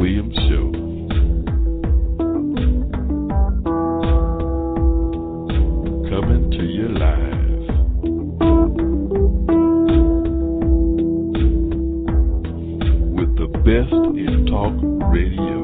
Williams Show. Coming to you live. With the best in talk radio.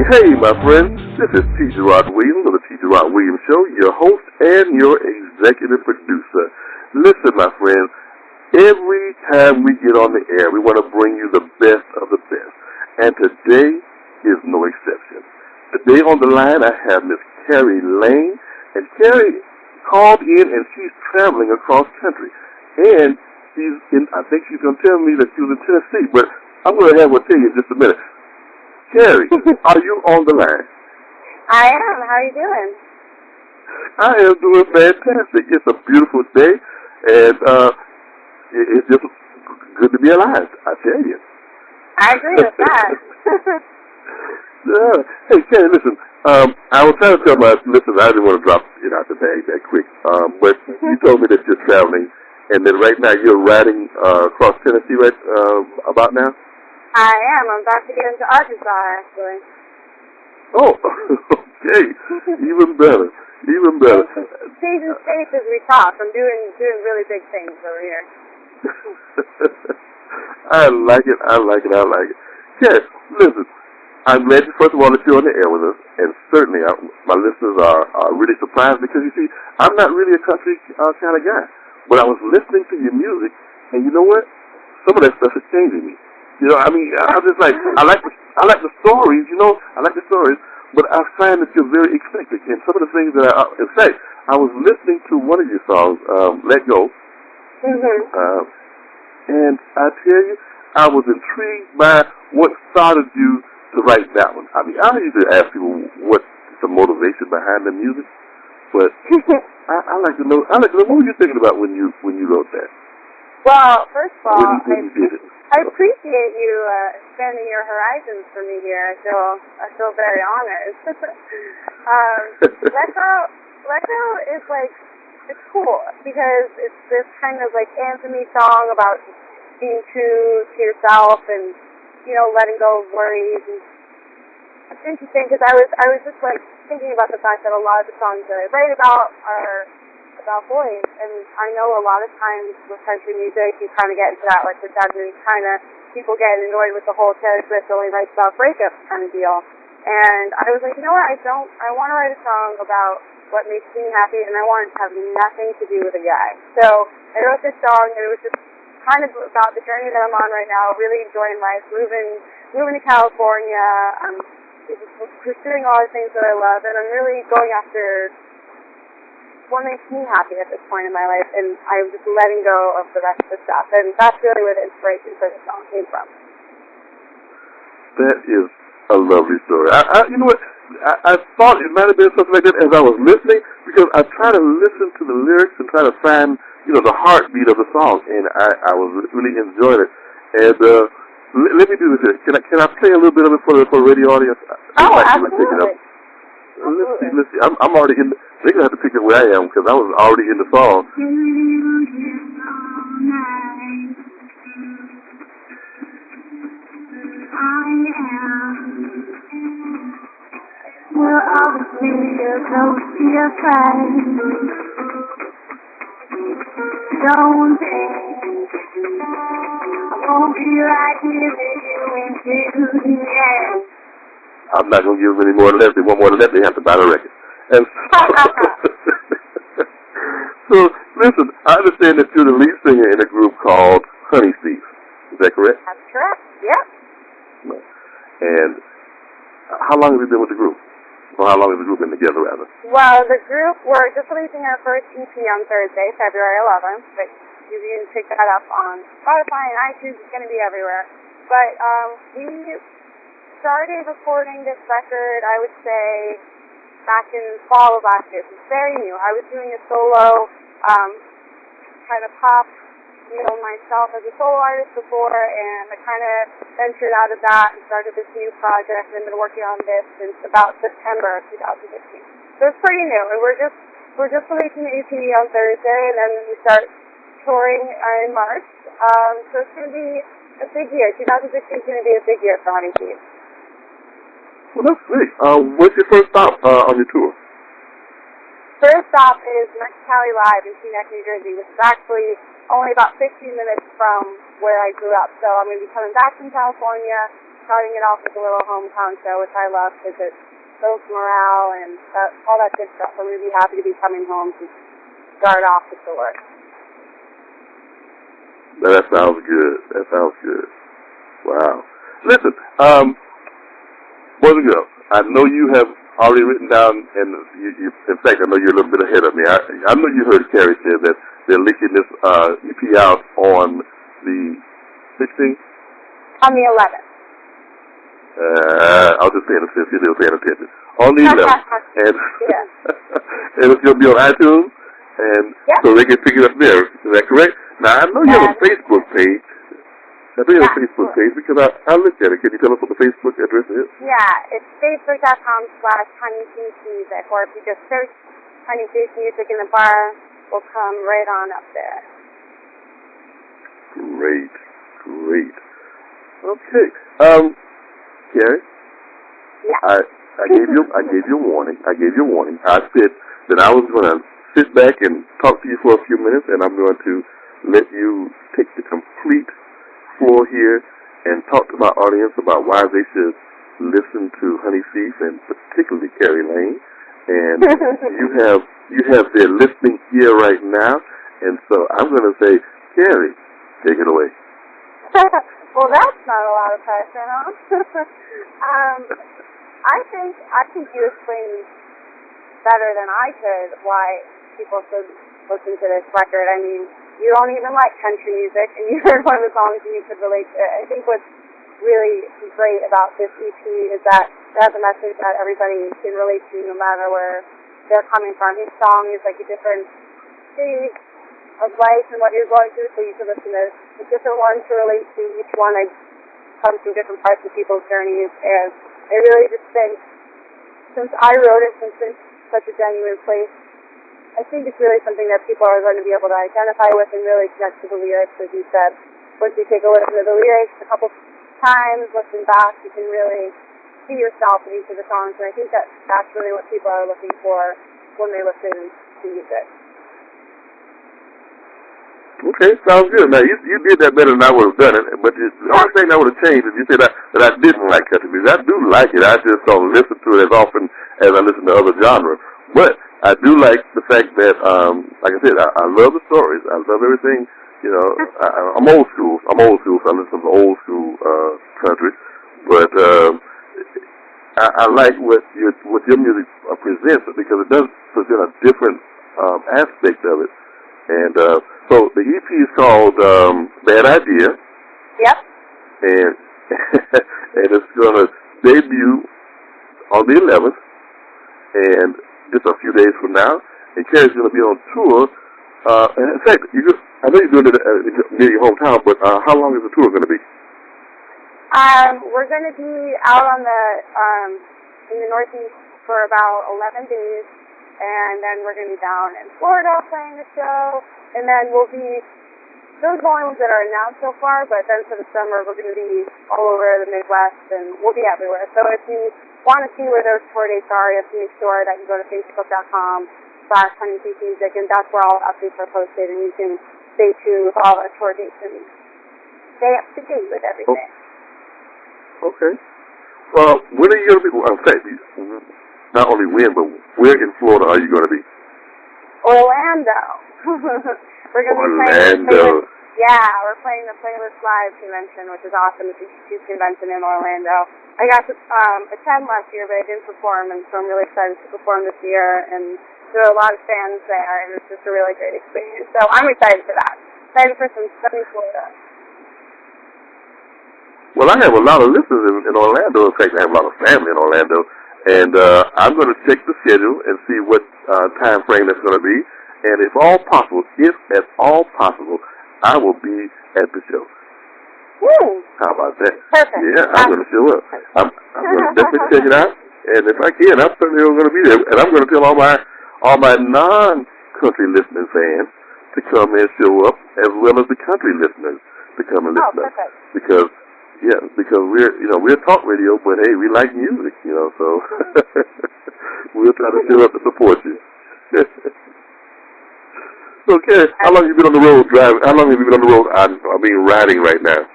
Hey, my friends. This is T. Gerard Williams of the T. Gerard Williams Show, your host and your executive producer. Listen, my friends, every time we get on the air, we want to bring you the best of the best. And today is no exception. Today on the line, I have Miss Carrie Lane. And Carrie called in, and she's traveling across country. And I think she's going to tell me that she was in Tennessee, but I'm going to have her tell you in just a minute. Carrie, are you on the line? I am. How are you doing? I am doing fantastic. It's a beautiful day, and it's just good to be alive, I tell you. I agree with that. Hey, Carrie, listen, I was trying to tell my listeners I didn't want to drop it out the bag that quick, but you told me that you're traveling, and that right now you're riding across Tennessee right about now? I am. I'm about to get into Arkansas, actually. Oh, okay. Even better. Even better. Changing states as we talk. I'm doing really big things over here. I like it. Yes, listen, I'm glad, first of all, that you're on the air with us, and certainly my listeners are really surprised because, you see, I'm not really a country kind of guy, but I was listening to your music, and you know what? Some of that stuff is changing me. You know, I mean, I'm just like, I like the stories, you know, but I find that you're very eclectic. And some of the things that in fact, I was listening to one of your songs, Let Go, and I tell you, I was intrigued by what started you to write that one. I mean, I usually ask people what's the motivation behind the music, but I like to know, what were you thinking about when you wrote that? Well, first of all, when you did it. I appreciate you expanding your horizons for me here. I feel very honored. Let Go is like, it's cool because it's this kind of like anthem-y song about being true to yourself and, you know, letting go of worries. And it's interesting because I was just like thinking about the fact that a lot of the songs that I write about are about boys, and I know a lot of times with country music you kind of get into that, like with Dudley, people get annoyed with the whole Taylor Swift only writes about breakups kind of deal. And I was like, you know what, I want to write a song about what makes me happy, and I want it to have nothing to do with a guy. So I wrote this song, and it was just kind of about the journey that I'm on right now, really enjoying life, moving to California, I'm pursuing all the things that I love, and I'm really going after what makes me happy at this point in my life, and I'm just letting go of the rest of the stuff. And that's really where the inspiration for the song came from. That is a lovely story. You know what? I thought it might have been something like that as I was listening, because I try to listen to the lyrics and try to find, you know, the heartbeat of the song, and I was really enjoying it. And let me do this here. Can I play a little bit of it for the radio audience? Oh, absolutely. Let's see. I'm already in. They're gonna have to pick up where I am because I was already in the song. We'll always be close to your side. Don't think I won't be right here with you until the end. I'm not going to give them any more left. They want more left, they have to buy the record. And so, listen, I understand that you're the lead singer in a group called Honey Thieves. Is that correct? That's correct, yep. And how long have you been with the group? Or how long has the group been together, rather? Well, the group, we're just releasing our first EP on Thursday, February 11th, but you can pick that up on Spotify and iTunes. It's going to be everywhere. But we started recording this record, I would say, back in fall of last year. It's very new. I was doing a solo kind of pop, you know, myself as a solo artist before, and I kind of ventured out of that and started this new project, and I've been working on this since about September of 2015. So it's pretty new, and we're just releasing the EP on Thursday, and then we start touring in March. So it's going to be a big year. 2016 is going to be a big year for Honey Thief. Well, that's great. What's your first stop on your tour? First stop is Mexicali Live in Teaneck, New Jersey, which is actually only about 15 minutes from where I grew up. So I'm going to be coming back from California, starting it off with a little hometown show, which I love because it builds morale and all that good stuff. I'm going to be happy to be coming home to start off the tour. That sounds good. That sounds good. Wow. Listen, boys and girls, I know you have already written down, and in fact, I know you're a little bit ahead of me. I know you heard Carrie say that they're leaking this EP out on the 16th? On the 11th. I was just saying it since you didn't pay attention. On the 11th. And, yeah. And it's going to be on iTunes, and so they can pick it up there. Is that correct? Now, I know you have a Facebook page. I know you have a Facebook page because I looked at it. Can you tell us what the Facebook address is? Yeah, it's facebook.com/HoneyThiefMusic, or if you just search Honey Thief Music in the bar, we'll come right on up there. Great, great. Okay, Carrie. Yeah. I gave you a warning. I said that I was going to sit back and talk to you for a few minutes, and I'm going to let you take the complete floor here and talk to my audience about why they should listen to Honey Thief and particularly Carrie Lane. And you have their listening ear right now, and so I'm going to say, Carrie, take it away. Well, that's not a lot of pressure, huh? I think you explained better than I could why people should listen to this record. I mean, you don't even like country music, and you heard one of the songs and you could relate to it. I think what's really great about this EP is that it has a message that everybody can relate to no matter where they're coming from. Each song is like a different stage of life and what you're going through, so you can listen to a different one to relate to. Each one comes from different parts of people's journeys, and I really just think, since I wrote it, since it's such a genuine place, I think it's really something that people are going to be able to identify with and really connect to the lyrics, as you said. Once you take a listen to the lyrics a couple times, listen back, you can really see yourself in each of the songs, and I think that's really what people are looking for when they listen to music. Okay, sounds good. Now, you did that better than I would have done it, but the only thing that would have changed is you said that I didn't like country music. I do like it. I just don't listen to it as often as I listen to other genres. But I do like the fact that, like I said, I love the stories. I love everything. You know, I'm old school. So I listen to old school country. But I like what your music presents because it does present a different aspect of it. And so the EP is called Bad Idea. Yep. And and it's going to debut on the 11th, and just a few days from now. And Carrie's going to be on tour. And in fact, I know you're doing it near your hometown, but how long is the tour going to be? We're going to be out on in the Northeast for about 11 days. And then we're going to be down in Florida playing the show. And then we'll be, those are the only ones that are announced so far, but then for the summer we're going to be all over the Midwest, and we'll be everywhere. So if you want to see where those tour dates are, you have to make sure that you go to facebook.com/HoneyThiefMusic, and that's where all the updates are posted, and you can stay tuned with all our tour dates and stay up to date with everything. Okay. Well, when are you going to be, in fact, not only when, but where in Florida are you going to be? Orlando. We're going to be playing we're playing the Playlist Live convention, which is awesome. It's a huge convention in Orlando. I got to attend last year, but I didn't perform, and so I'm really excited to perform this year. And there are a lot of fans there, and it's just a really great experience. So I'm excited for that. Excited for some sunny Florida. Well, I have a lot of listeners in Orlando. In fact, I have a lot of family in Orlando. And I'm going to check the schedule and see what time frame that's going to be. And if at all possible, I will be at the show. Woo! How about that? Perfect. Yeah, I'm going to show up. I'm going to definitely check it out. And if I can, I'm certainly going to be there. And I'm going to tell all my non-country listening fans to come and show up, as well as the country listeners to come and listen up. Because we're talk radio, but hey, we like music, so we'll try to show up to support you. Okay, how long have you been on the road driving? How long have you been on the road? Riding right now.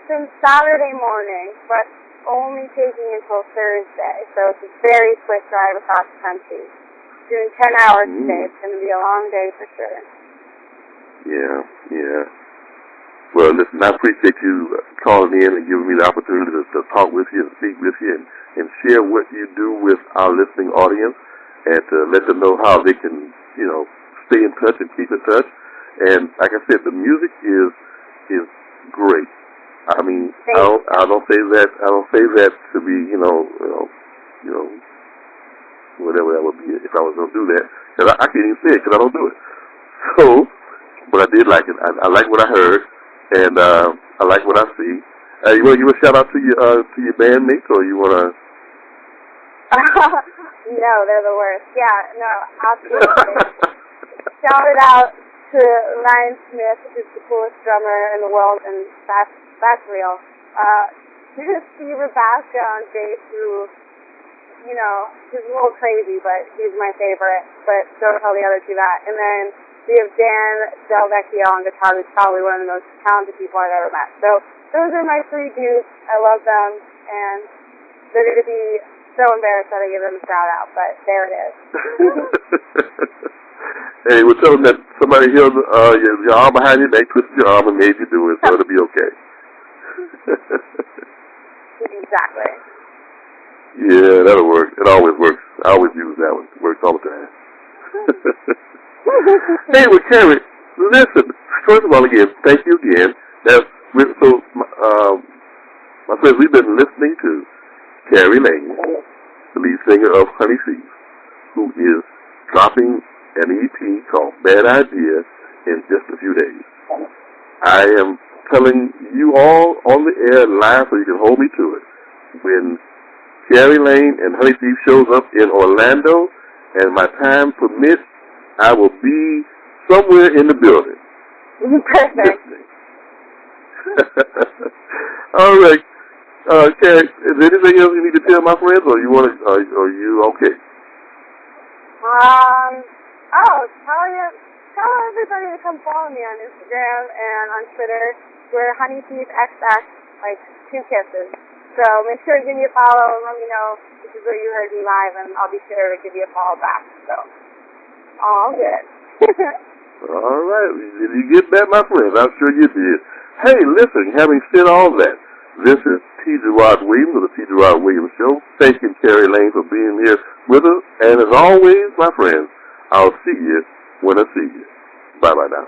Since Saturday morning, but only taking until Thursday. So it's a very quick drive across the country. Doing 10 hours a day. It's going to be a long day for sure. Yeah. Well, listen, I appreciate you calling in and giving me the opportunity to talk with you and speak with you and share what you do with our listening audience and to let them know how they can, stay in touch and keep in touch. And like I said, the music is great. I mean, I don't say that to be, whatever that would be if I was going to do that. Because I can't even say it because I don't do it. So, but I did like it. I like what I heard, and I like what I see. You want to give a shout out to your bandmates, or you want to? No, they're the worst. Yeah, no, absolutely. Shout it out to Ryan Smith, who's the coolest drummer in the world, and that's real. Steve Rabasca on bass, who, he's a little crazy, but he's my favorite. But don't tell the other two that. And then we have Dan Del Vecchio on guitar, who's probably one of the most talented people I've ever met. So those are my three dudes. I love them, and they're going to be so embarrassed that I give them a shout out, but there it is. Hey, we'll tell them that somebody held your arm behind your neck, twisted your arm, and made you do it, so it'll be okay. Exactly. Yeah, that'll work. It always works. I always use that one. It works all the time. Hey, well, Carrie, listen. First of all, again, thank you again. My friends, we've been listening to Carrie Lane, the lead singer of Honey Seas, who is dropping an EP called Bad Idea in just a few days. I am telling you all on the air live so you can hold me to it. When Carrie Lane and Honey Seas shows up in Orlando and my time permits, I will be somewhere in the building. Perfect. All right. Carrie, is there anything else you need to tell my friends, or are you okay? Tell everybody to come follow me on Instagram and on Twitter. We're Honey Seas XX, like 2 kisses. So make sure to give me a follow and let me know this is where you heard me live, and I'll be sure to give you a follow back. So, all good. All right. Did you get that, my friends? I'm sure you did. Hey, listen, having said all that, this is T. Gerard Williams of the T. Gerard Williams Show. Thanking Carrie Lane for being here with us. And as always, my friends, I'll see you when I see you. Bye-bye now.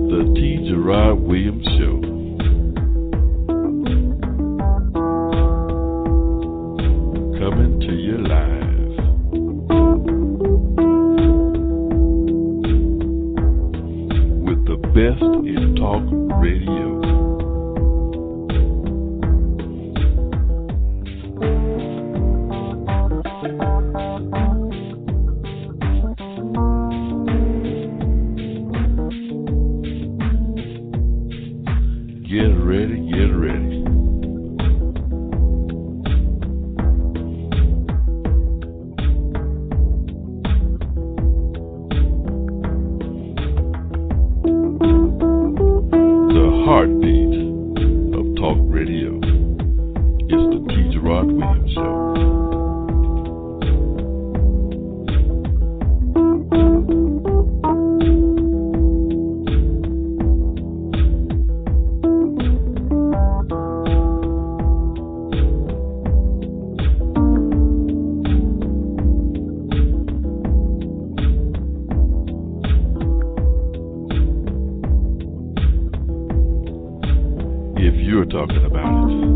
The T. Gerard Williams Show. Coming to you live. With the best in talk radio. Get ready, get ready. The heartbeat of talk radio is the T. Gerard Williams Show. If you're talking about it,